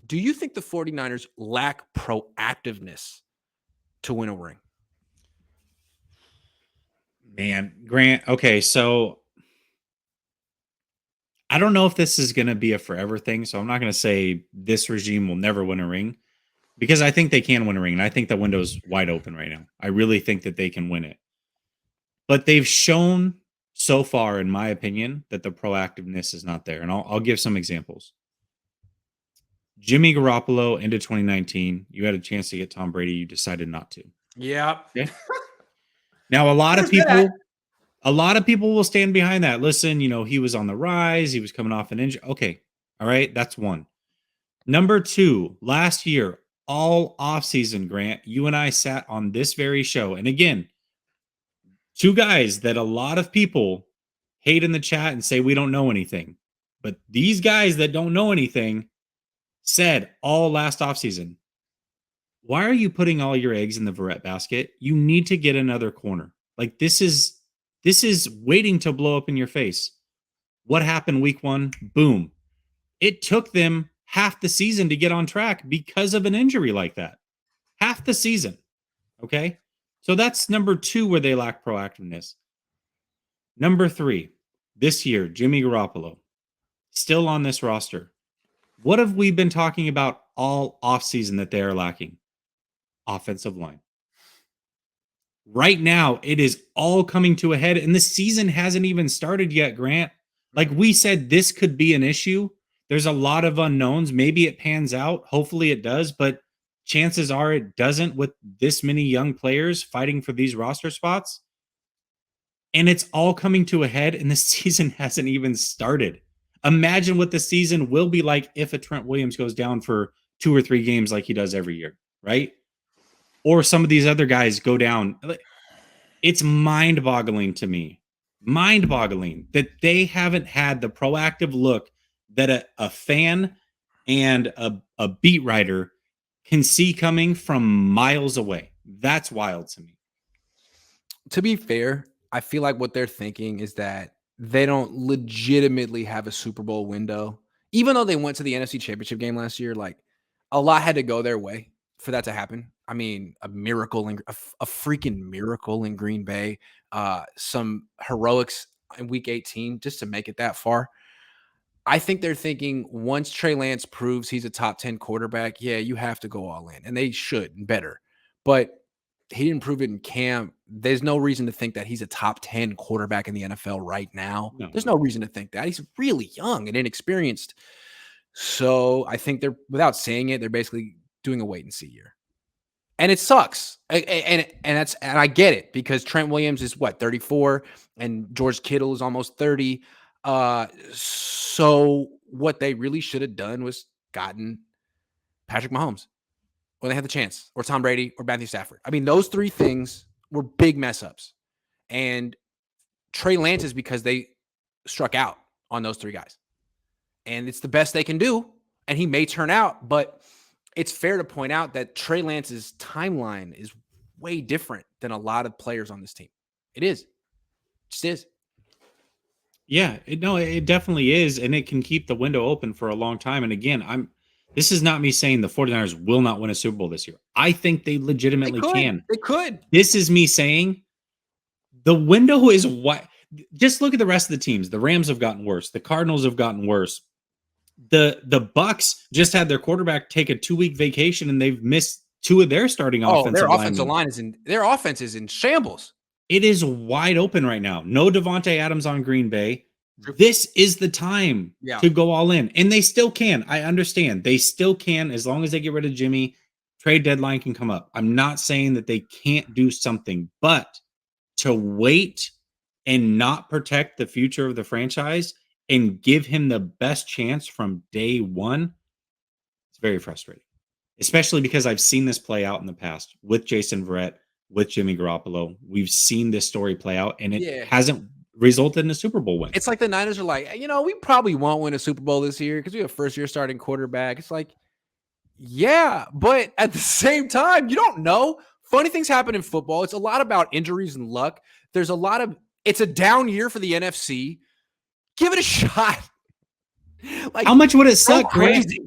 Do you think the 49ers lack proactiveness to win a ring? Man, Grant. Okay, so I don't know if this is going to be a forever thing. So I'm not going to say this regime will never win a ring because I think they can win a ring. And I think the window's wide open right now. I really think that they can win it. But they've shown so far, in my opinion, that the proactiveness is not there. And I'll give some examples. Jimmy Garoppolo into 2019, you had a chance to get Tom Brady. You decided not to. Yeah. Okay. Now, a lot of people will stand behind that. Listen, he was on the rise. He was coming off an injury. Okay. All right. That's one. Number two, last year, all offseason, Grant, you and I sat on this very show. And again, two guys that a lot of people hate in the chat and say we don't know anything. But these guys that don't know anything said all last offseason, why are you putting all your eggs in the Verrett basket? You need to get another corner. Like this is waiting to blow up in your face. What happened week one? Boom. It took them half the season to get on track because of an injury like that. Half the season. Okay. So that's number two where they lack proactiveness. Number three, this year, Jimmy Garoppolo, still on this roster. What have we been talking about all offseason that they are lacking? Offensive line. Right now, it is all coming to a head, and the season hasn't even started yet, Grant. Like we said, this could be an issue. There's a lot of unknowns. Maybe it pans out. Hopefully it does, but chances are it doesn't with this many young players fighting for these roster spots. And it's all coming to a head, and the season hasn't even started. Imagine what the season will be like if a Trent Williams goes down for 2 or 3 games like he does every year, right? Or some of these other guys go down. It's mind-boggling to me. Mind-boggling that they haven't had the proactive look that a fan and a beat writer can see coming from miles away. That's wild to me. To be fair, I feel like what they're thinking is that they don't legitimately have a Super Bowl window. Even though they went to the NFC Championship game last year, like a lot had to go their way for that to happen. I mean, a freaking miracle in Green Bay, some heroics in Week 18 just to make it that far. I think they're thinking once Trey Lance proves he's a top 10 quarterback, yeah, you have to go all in, and they should and better. But he didn't prove it in camp. There's no reason to think that he's a top 10 quarterback in the NFL right now. No. There's no reason to think that. He's really young and inexperienced. So I think they're, without saying it, they're basically doing a wait and see year. And it sucks. And I get it because Trent Williams is 34 and George Kittle is almost 30. So what they really should have done was gotten Patrick Mahomes when they had the chance, or Tom Brady, or Matthew Stafford. I mean, those three things were big mess ups. And Trey Lance is because they struck out on those three guys. And it's the best they can do. And he may turn out, but it's fair to point out that Trey Lance's timeline is way different than a lot of players on this team. It is. It just is. Yeah, it definitely is. And it can keep the window open for a long time. And again, this is not me saying the 49ers will not win a Super Bowl this year. I think they legitimately can. They could. This is me saying the window is what. Just look at the rest of the teams. The Rams have gotten worse. The Cardinals have gotten worse. The Bucks just had their quarterback take a 2-week vacation, and they've missed 2 of their starting offensive their linemen. offensive line is in their offense is in shambles. It is wide open right now. No Devontae Adams on Green Bay. This is the time to go all in. And they still can. I understand. They still can as long as they get rid of Jimmy. Trade deadline can come up. I'm not saying that they can't do something, but to wait and not protect the future of the franchise and give him the best chance from day one, it's very frustrating. Especially because I've seen this play out in the past with Jason Verrett, with Jimmy Garoppolo. We've seen this story play out, and it hasn't resulted in a Super Bowl win. It's like the Niners are like, we probably won't win a Super Bowl this year because we have a first-year starting quarterback. It's like, yeah, but at the same time, you don't know. Funny things happen in football. It's a lot about injuries and luck. It's a down year for the NFC. Give it a shot. Like, how much would it suck, crazy,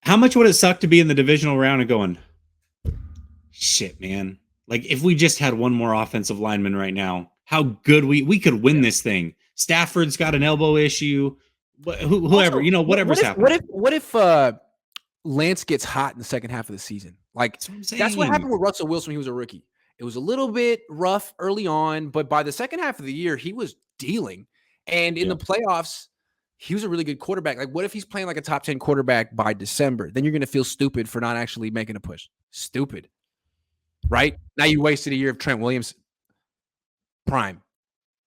How much would it suck to be in the divisional round and going, shit, man? Like if we just had one more offensive lineman right now, how good we could win this thing. Stafford's got an elbow issue. Whoever, Also, whatever's happening. What if Lance gets hot in the second half of the season? Like that's what happened with Russell Wilson when he was a rookie. It was a little bit rough early on, but by the second half of the year, he was dealing. And in the playoffs, he was a really good quarterback. Like, what if he's playing like a top 10 quarterback by December? Then you're going to feel stupid for not actually making a push. Stupid. Right? Now you wasted a year of Trent Williams' prime,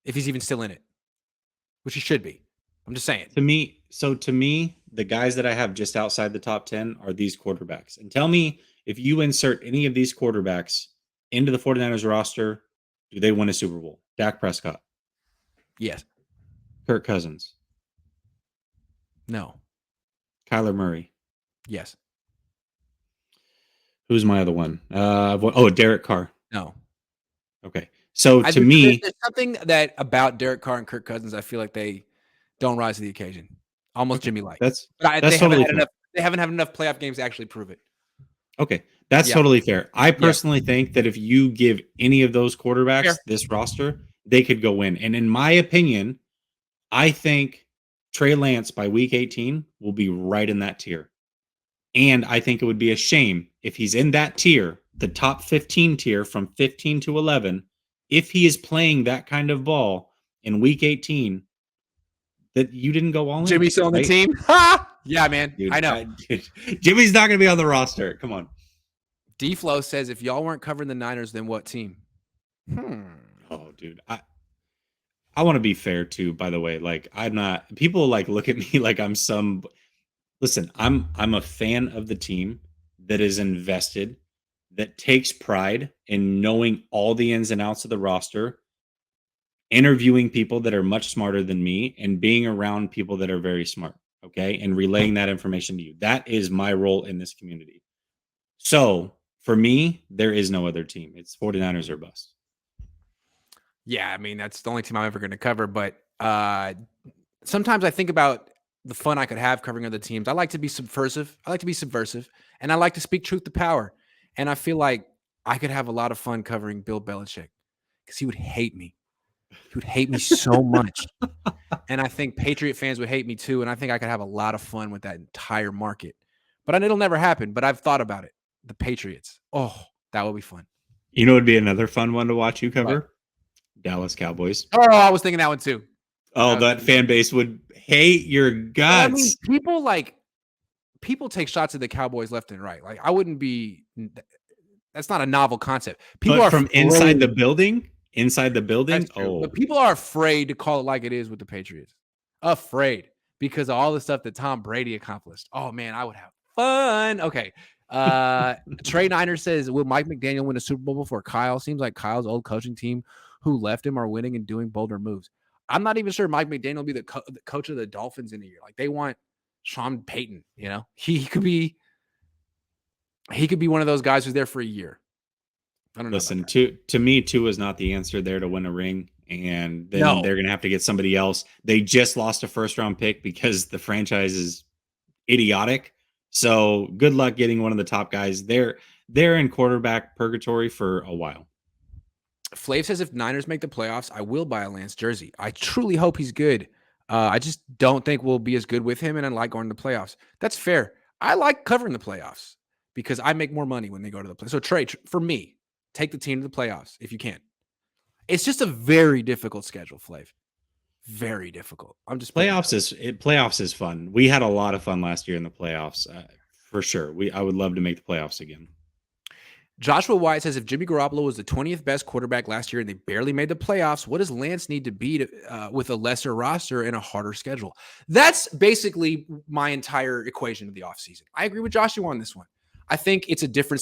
if he's even still in it, which he should be. I'm just saying. To me, the guys that I have just outside the top 10 are these quarterbacks. And tell me if you insert any of these quarterbacks into the 49ers roster, do they win a Super Bowl? Dak Prescott. Yes. Kirk Cousins. No. Kyler Murray. Yes. Who's my other one? Derek Carr. No. Okay. So to me, there's something that about Derek Carr and Kirk Cousins, I feel like they don't rise to the occasion. Almost Jimmy like. That's they totally fair. They haven't had enough playoff games to actually prove it. Okay. That's totally fair. I personally think that if you give any of those quarterbacks this roster, they could go win. And in my opinion, I think Trey Lance by week 18 will be right in that tier. And I think it would be a shame if he's in that tier, the top 15 tier from 15 to 11, if he is playing that kind of ball in week 18, that you didn't go all in. Jimmy's still on the team? Ha! Yeah, man. Dude, I know. Jimmy's not going to be on the roster. Come on. D-Flow says, if y'all weren't covering the Niners, then what team? Oh, dude. I want to be fair too, by the way. Like, I'm not, people like look at me like I'm some, listen, I'm a fan of the team that is invested, that takes pride in knowing all the ins and outs of the roster, interviewing people that are much smarter than me, and being around people that are very smart. Okay. And relaying that information to you. That is my role in this community. So for me, there is no other team. It's 49ers or bust. Yeah, I mean, that's the only team I'm ever going to cover. But sometimes I think about the fun I could have covering other teams. I like to be subversive. And I like to speak truth to power. And I feel like I could have a lot of fun covering Bill Belichick because he would hate me. He would hate me so much. And I think Patriot fans would hate me too. And I think I could have a lot of fun with that entire market. But it'll never happen. But I've thought about it. The Patriots. Oh, that would be fun. You know, it'd be another fun one to watch you cover. What? Dallas Cowboys. Oh, I was thinking that one too. Oh, that fan base would hate your guts. I mean, people take shots at the Cowboys left and right. Like, I wouldn't be. That's not a novel concept. People are from inside the building. Inside the building. Oh, but people are afraid to call it like it is with the Patriots. Afraid because of all the stuff that Tom Brady accomplished. Oh man, I would have fun. Okay. Trey Niner says, will Mike McDaniel win a Super Bowl before Kyle? Seems like Kyle's old coaching team who left him are winning and doing bolder moves. I'm not even sure Mike McDaniel will be the coach of the Dolphins in a year. Like, they want Sean Payton, you know? He could be one of those guys who's there for a year. I don't know. Listen, to me, Tua is not the answer there to win a ring. And then they're going to have to get somebody else. They just lost a first-round pick because the franchise is idiotic. So good luck getting one of the top guys. They're in quarterback purgatory for a while. Flav says, if Niners make the playoffs, I will buy a Lance jersey. I truly hope he's good. I just don't think we'll be as good with him, and I like going to the playoffs. That's fair. I like covering the playoffs because I make more money when they go to the playoffs. So, Trey, for me, take the team to the playoffs if you can. It's just a very difficult schedule, Flav. Very difficult. I'm just playoffs is fun. We had a lot of fun last year in the playoffs, for sure. I would love to make the playoffs again. Joshua White says, if Jimmy Garoppolo was the 20th best quarterback last year and they barely made the playoffs, what does Lance need to be with a lesser roster and a harder schedule? That's basically my entire equation of the offseason. I agree with Joshua on this one. I think it's a different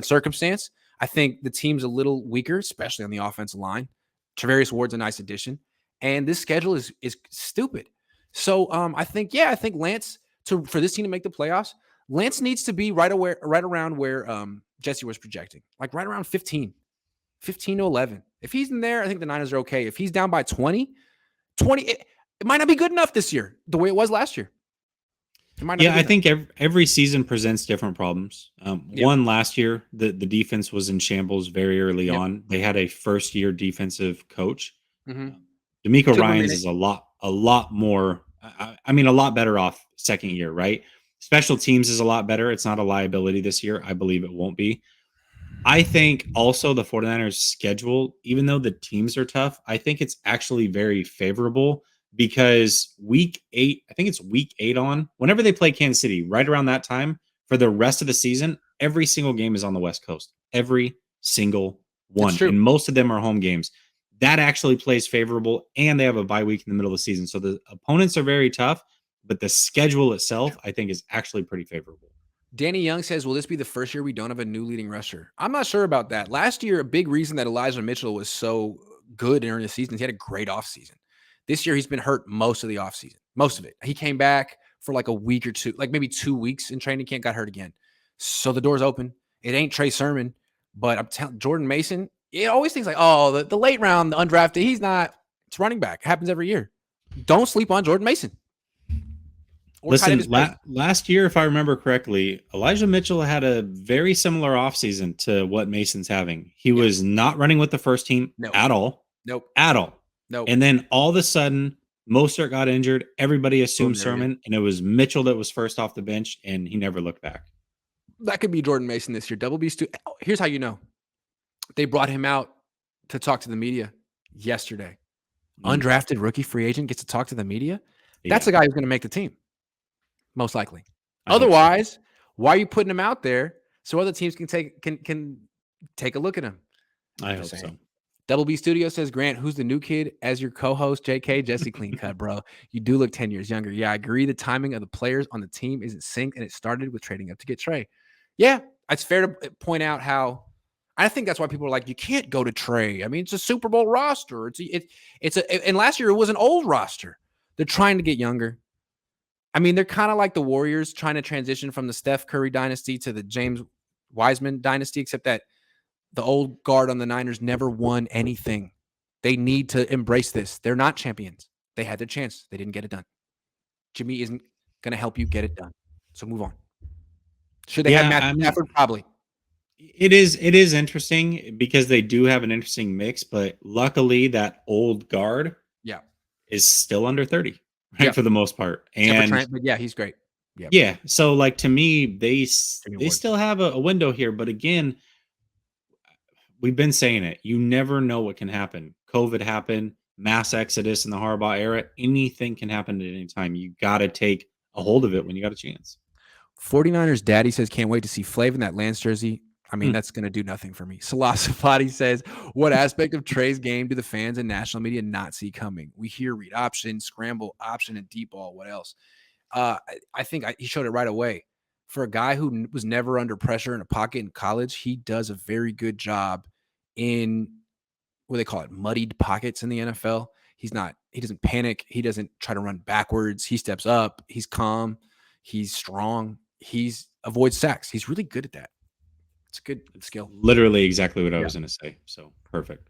circumstance. I think the team's a little weaker, especially on the offensive line. Travarius Ward's a nice addition. And this schedule is stupid. So I think Lance, for this team to make the playoffs, Lance needs to be right around where Jesse was projecting, like right around 15 to 11. If he's in there, I think the Niners are okay. If he's down by 20, it might not be good enough this year, the way it was last year. It might not be Yeah, good I enough. think every season presents different problems. Yep. One last year, the defense was in shambles very early Yep. on. They had a first year defensive coach. Mhm. Um, D'Amico Took him a Ryan's minute. is a lot more. I mean, a lot better off second year, right? Special teams is a lot better. It's not a liability this year. I believe it won't be. I think also the 49ers schedule, even though the teams are tough, I think it's actually very favorable because week 8, I think it's week 8 on, whenever they play Kansas City, right around that time for the rest of the season, every single game is on the West Coast. Every single It's one. true. And most of them are home games. That actually plays favorable and they have a bye week in the middle of the season. So the opponents are very tough, but the schedule itself I think is actually pretty favorable. Danny Young says, "Will this be the first year we don't have a new leading rusher?" I'm not sure about that. Last year, a big reason that Elijah Mitchell was so good during the season, he had a great offseason. This year, he's been hurt most of the offseason, most of it. He came back for like a week or two, like maybe 2 weeks in training camp, got hurt again. So the door's open. It ain't Trey Sermon, but I'm telling Jordan Mason, it always thinks like, oh, the late round, the undrafted, he's not. It's running back. It happens every year. Don't sleep on Jordan Mason or Ty Listen, Davis Price. last year, if I remember correctly, Elijah Mitchell had a very similar offseason to what Mason's having. He Yeah. was not running with the first team No. at all, Nope. at all. Nope. And then all of a sudden, Mostert got injured. Everybody Boom, assumed there we go. Sermon, and it was Mitchell that was first off the bench, and he never looked back. That could be Jordan Mason this year. Double B Stu. Here's how you know. They brought him out to talk to the media yesterday. Mm, Undrafted rookie free agent gets to talk to the media. That's yeah, the guy who's going to make the team, most likely. I hope so. Otherwise, why are you putting him out there so other teams can take a look at him? I Just hope saying. so. Double B Studio says, Grant, who's the new kid as your co-host? JK, Jesse Clean Cut, bro. You do look 10 years younger. Yeah, I agree. The timing of the players on the team isn't synced, and it started with trading up to get Trey. Yeah, it's fair to point out how I think that's why people are like, you can't go to Trey. I mean, it's a Super Bowl roster. And last year it was an old roster. They're trying to get younger. I mean, they're kind of like the Warriors trying to transition from the Steph Curry dynasty to the James Wiseman dynasty, except that the old guard on the Niners never won anything. They need to embrace this. They're not champions. They had their chance. They didn't get it done. Jimmy isn't going to help you get it done. So move on. Should they have Yeah, Matthew I mean, Stafford? Probably. it is interesting because they do have an interesting mix, but luckily that old guard Yeah. is still under 30, right, Yep. for the most part. Except for And Trent, but yeah, he's great. Yep. yeah, so like to me, Jimmy they Ward's. still have a window here, but again, we've been saying it. You never know what can happen. COVID happened, mass exodus in the Harbaugh era. Anything can happen at any time. You got to take a hold of it when you got a chance. 49ers daddy says, can't wait to see Flav in that Lance jersey. I mean, Hmm. that's going to do nothing for me. Salasafati says, what aspect of Trey's game do the fans and national media not see coming? We hear read option, scramble, option, and deep ball. What else? I think he showed it right away. For a guy who was never under pressure in a pocket in college, he does a very good job in what they call it, muddied pockets in the NFL. He doesn't panic. He doesn't try to run backwards. He steps up. He's calm. He's strong. He's avoids sacks. He's really good at that. It's a good It's skill. literally exactly what I Yeah. was going to say. So perfect.